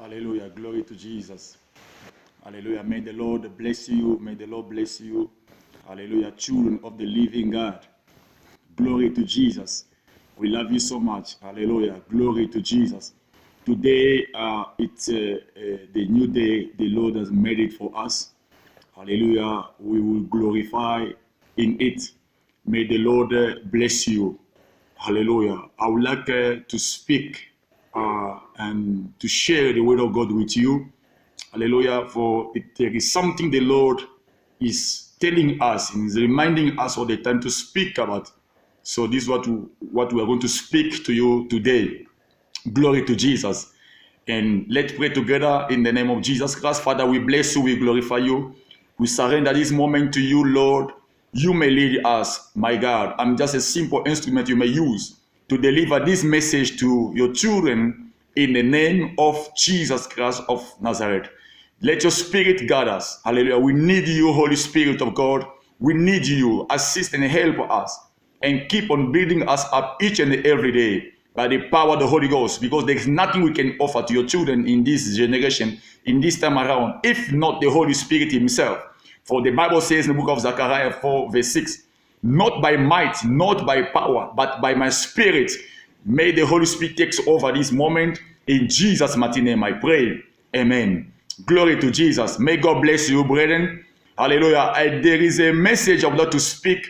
Hallelujah. Glory to Jesus. Hallelujah. May the Lord bless you. May the Lord bless you. Hallelujah. Children of the living God. Glory to Jesus. We love you so much. Hallelujah. Glory to Jesus. Today, it's the new day the Lord has made it for us. Hallelujah. We will glorify in it. May the Lord bless you. Hallelujah. I would like to speak and to share the word of God with you. Hallelujah. For there is something the Lord is telling us and is reminding us all the time to speak about. So this is what we are going to speak to you today. Glory to Jesus. And let's pray together in the name of Jesus Christ. Father, we bless you, we glorify you. We surrender this moment to you, Lord. You may lead us, my God. I'm just a simple instrument you may use to deliver this message to your children in the name of Jesus Christ of Nazareth. Let your spirit guide us. Hallelujah. We need you, Holy Spirit of God. We need you. Assist and help us and keep on building us up each and every day by the power of the Holy Ghost, because there is nothing we can offer to your children in this generation, in this time around, if not the Holy Spirit himself. For the Bible says in the book of Zechariah 4 verse 6, not by might, not by power, but by my spirit. May the Holy Spirit take over this moment. In Jesus' mighty name I pray. Amen. Glory to Jesus. May God bless you, brethren. Hallelujah. There is a message of God to speak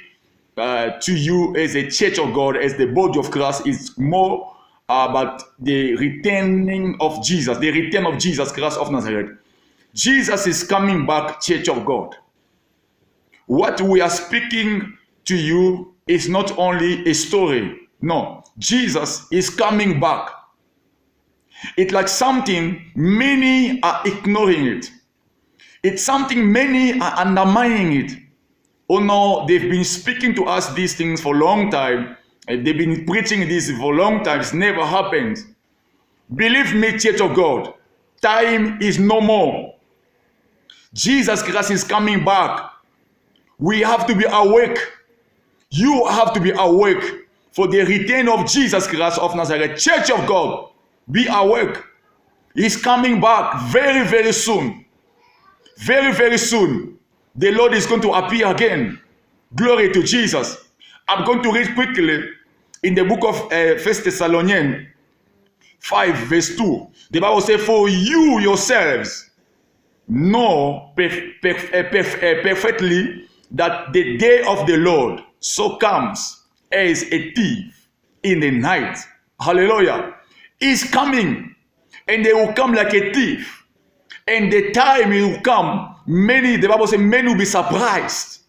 to you as a church of God, as the body of Christ. Is more about the returning of Jesus, the return of Jesus Christ of Nazareth. Jesus is coming back, church of God. What we are speaking to you is not only a story. No, Jesus is coming back. It's like something many are ignoring it. It's something many are undermining it. Oh no, they've been speaking to us these things for a long time. They've been preaching this for a long time. It's never happened. Believe me, church of God, time is no more. Jesus Christ is coming back. We have to be awake. You have to be awake for the return of Jesus Christ of Nazareth. Church of God, be awake. He's coming back very, very soon. Very, very soon. The Lord is going to appear again. Glory to Jesus. I'm going to read quickly in the book of 1 Thessalonians 5 verse 2. The Bible says, for you yourselves know perfectly that the day of the Lord so comes as a thief in the night. Hallelujah. He's coming, and they will come like a thief. And the time he will come, the Bible says, many will be surprised.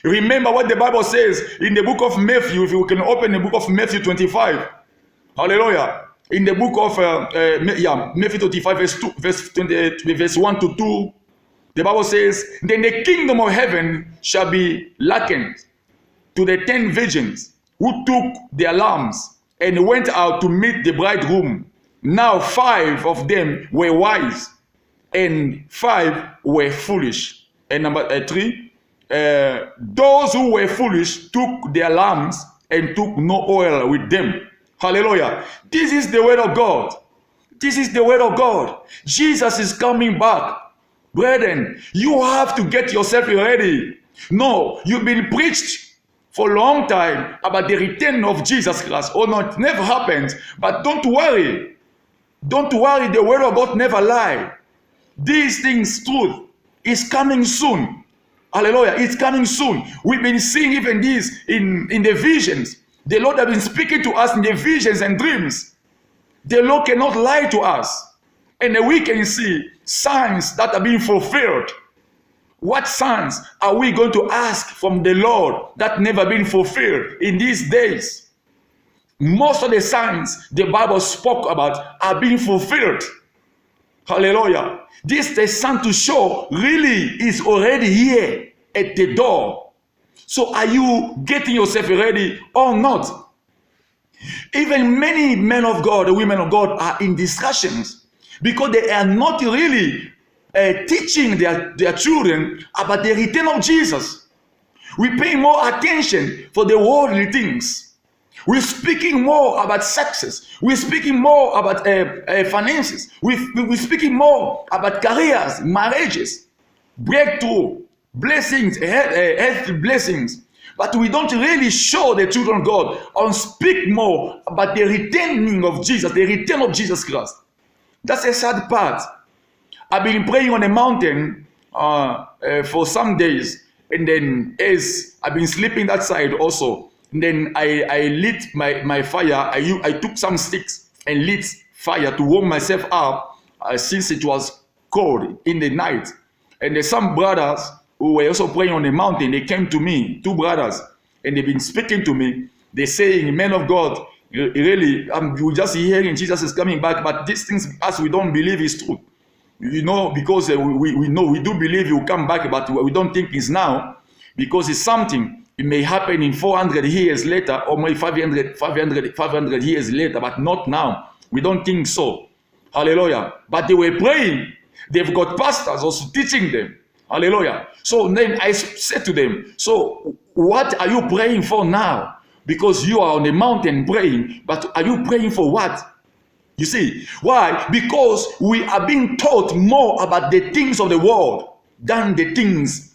Remember what the Bible says in the book of Matthew. If you can open the book of Matthew 25. Hallelujah. In the book of Matthew 25 verse 1 to 2. The Bible says, then the kingdom of heaven shall be likened to the 10 virgins who took their lamps and went out to meet the bridegroom. Now 5 of them were wise and 5 were foolish. And number 3, those who were foolish took their lamps and took no oil with them. Hallelujah. This is the word of God. This is the word of God. Jesus is coming back. Brethren, you have to get yourself ready. No, you've been preached for a long time about the return of Jesus Christ. Oh no, it never happened. But don't worry. Don't worry, the word of God never lies. These things, truth, is coming soon. Hallelujah, it's coming soon. We've been seeing even this in the visions. The Lord has been speaking to us in the visions and dreams. The Lord cannot lie to us. And we can see signs that are being fulfilled. What signs are we going to ask from the Lord that never been fulfilled in these days? Most of the signs the Bible spoke about are being fulfilled. Hallelujah. This is the sign to show really is already here at the door. So are you getting yourself ready or not? Even many men of God, women of God are in discussions because they are not really teaching their children about the return of Jesus. We pay more attention for the worldly things. We're speaking more about success. We're speaking more about finances. We're speaking more about careers, marriages, breakthrough, blessings, health blessings. But we don't really show the children of God or speak more about the returning of Jesus, the return of Jesus Christ. That's a sad part. I've been praying on a mountain for some days, and then as I've been sleeping that side also, and then I lit my fire. I took some sticks and lit fire to warm myself up since it was cold in the night. And there's some brothers who were also praying on the mountain. They came to me, 2 brothers, and they've been speaking to me. They're saying, "Man of God, really, we're just hearing Jesus is coming back, but these things, as we don't believe is true. You know, because we know, we do believe he will come back, but we don't think it's now, because it's something. It may happen in 400 years later, or maybe 500 years later, but not now. We don't think so." Hallelujah. But they were praying. They've got pastors also teaching them. Hallelujah. So then I said to them, "So what are you praying for now? Because you are on the mountain praying, but are you praying for what?" You see, why? Because we are being taught more about the things of the world than the things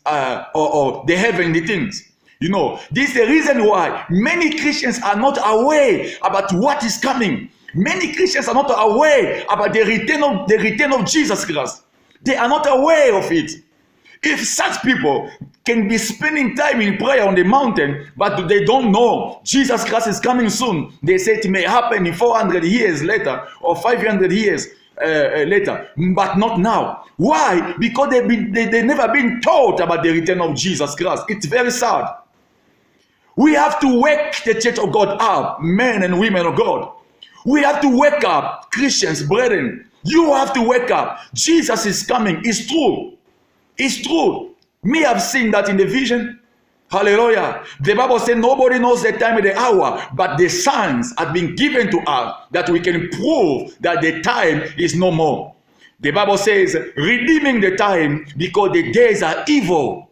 or the heavenly things. You know, this is the reason why many Christians are not aware about what is coming. Many Christians are not aware about the return of Jesus Christ. They are not aware of it. If such people can be spending time in prayer on the mountain, but they don't know Jesus Christ is coming soon, they say it may happen in 400 years later or 500 years later, but not now. Why? Because they've never been taught about the return of Jesus Christ. It's very sad. We have to wake the church of God up, men and women of God. We have to wake up, Christians, brethren. You have to wake up. Jesus is coming. It's true. It's true. Me, I've seen that in the vision. Hallelujah. The Bible says nobody knows the time and the hour, but the signs have been given to us that we can prove that the time is no more. The Bible says, redeeming the time because the days are evil.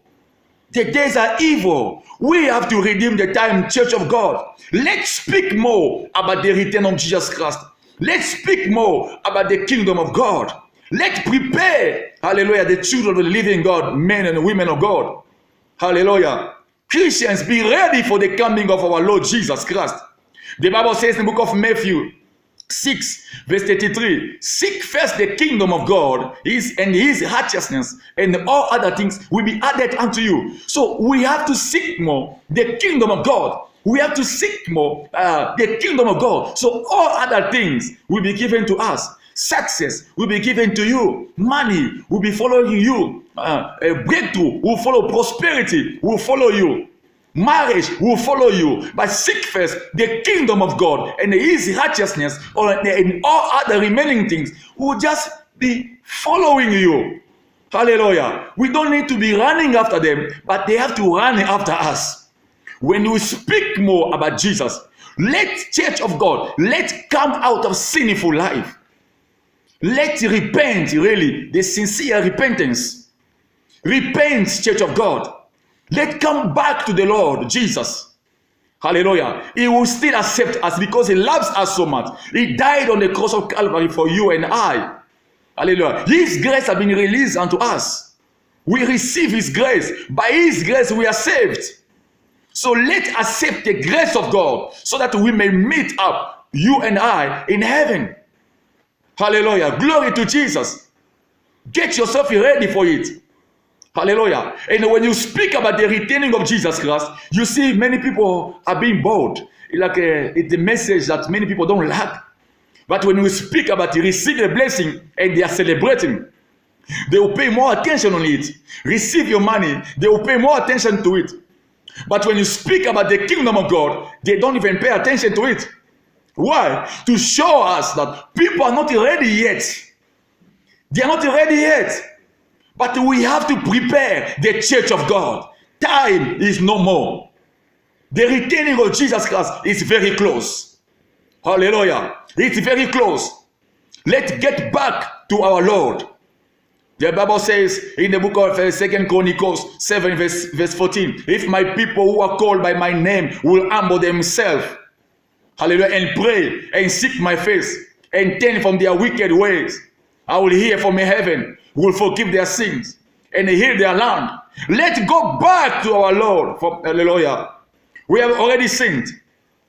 The days are evil. We have to redeem the time, Church of God. Let's speak more about the return of Jesus Christ. Let's speak more about the kingdom of God. Let's prepare, hallelujah, the children of the living God, men and women of God. Hallelujah. Christians, be ready for the coming of our Lord Jesus Christ. The Bible says in the book of Matthew 6, verse 33, seek first the kingdom of God and his righteousness, and all other things will be added unto you. So we have to seek more the kingdom of God. We have to seek more the kingdom of God. So all other things will be given to us. Success will be given to you. Money will be following you. A breakthrough will follow. Prosperity will follow you. Marriage will follow you. But seek first the kingdom of God and his righteousness, and all other remaining things will just be following you. Hallelujah. We don't need to be running after them, but they have to run after us. When we speak more about Jesus, let Church of God, let's come out of sinful life. Let's repent, really, the sincere repentance. Repent, Church of God. Let's come back to the Lord Jesus. Hallelujah. He will still accept us because he loves us so much. He died on the cross of Calvary for you and I. Hallelujah. His grace has been released unto us. We receive his grace. By his grace we are saved. So let's accept the grace of God so that we may meet up, you and I, in heaven. Hallelujah. Glory to Jesus. Get yourself ready for it. Hallelujah. And when you speak about the returning of Jesus Christ, you see many people are being bold. Like it's a message that many people don't like. But when we speak about it, receive a blessing and they are celebrating, they will pay more attention on it. Receive your money, they will pay more attention to it. But when you speak about the kingdom of God, they don't even pay attention to it. Why? To show us that people are not ready yet. They are not ready yet. But we have to prepare the church of God. Time is no more. The returning of Jesus Christ is very close. Hallelujah. It's very close. Let's get back to our Lord. The Bible says in the book of 2 Chronicles 7 verse 14, if my people who are called by my name will humble themselves, hallelujah, and pray and seek my face and turn from their wicked ways, I will hear from heaven, will forgive their sins and heal their land. Let's go back to our Lord. Hallelujah. We have already sinned.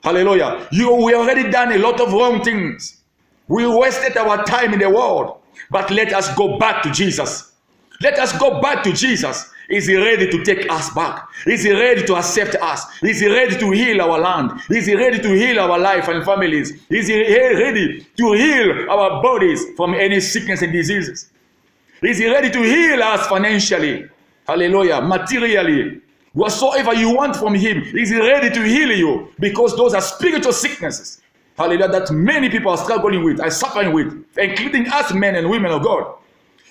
Hallelujah. We already done a lot of wrong things. We wasted our time in the world. But let us go back to Jesus. Let us go back to Jesus. Is He ready to take us back? Is He ready to accept us? Is He ready to heal our land? Is He ready to heal our life and families? Is He ready to heal our bodies from any sickness and diseases? Is He ready to heal us financially? Hallelujah. Materially. Whatsoever you want from Him, is He ready to heal you? Because those are spiritual sicknesses. Hallelujah. That many people are struggling with, are suffering with, including us men and women of God.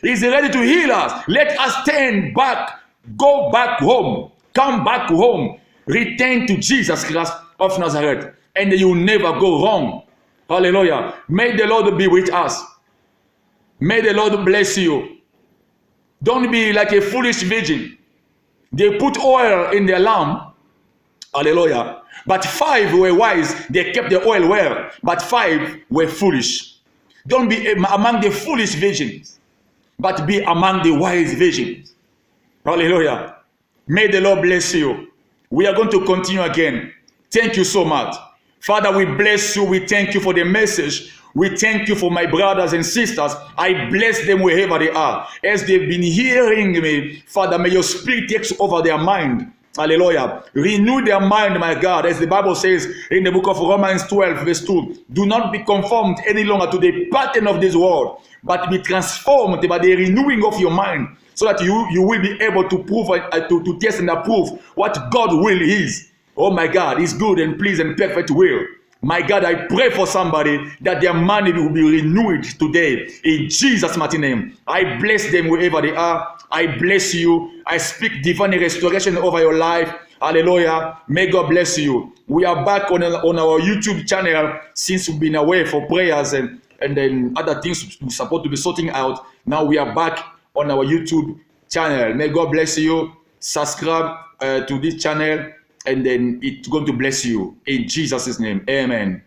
Is He ready to heal us? Let us turn back, go back home, come back home, return to Jesus Christ of Nazareth, and you will never go wrong. Hallelujah. May the Lord be with us. May the Lord bless you. Don't be like a foolish virgin. They put oil in their lamp. Hallelujah. But 5 were wise. They kept the oil well. But 5 were foolish. Don't be among the foolish virgins, but be among the wise virgins. Hallelujah. May the Lord bless you. We are going to continue again. Thank you so much. Father, we bless you. We thank you for the message. We thank you for my brothers and sisters. I bless them wherever they are. As they've been hearing me, Father, may your spirit take over their mind. Hallelujah. Renew their mind, my God. As the Bible says in the book of Romans 12, verse 2. Do not be conformed any longer to the pattern of this world, but be transformed by the renewing of your mind, so that you will be able to prove, to test and approve what God's will is. Oh my God, His good and pleased and perfect will. My God, I pray for somebody that their mind will be renewed today. In Jesus' mighty name. I bless them wherever they are. I bless you. I speak divine restoration over your life. Hallelujah. May God bless you. We are back on our YouTube channel since we've been away for prayers and then other things we're supposed to be sorting out. Now we are back on our YouTube channel. May God bless you. Subscribe to this channel, and then it's going to bless you. In Jesus' name, amen.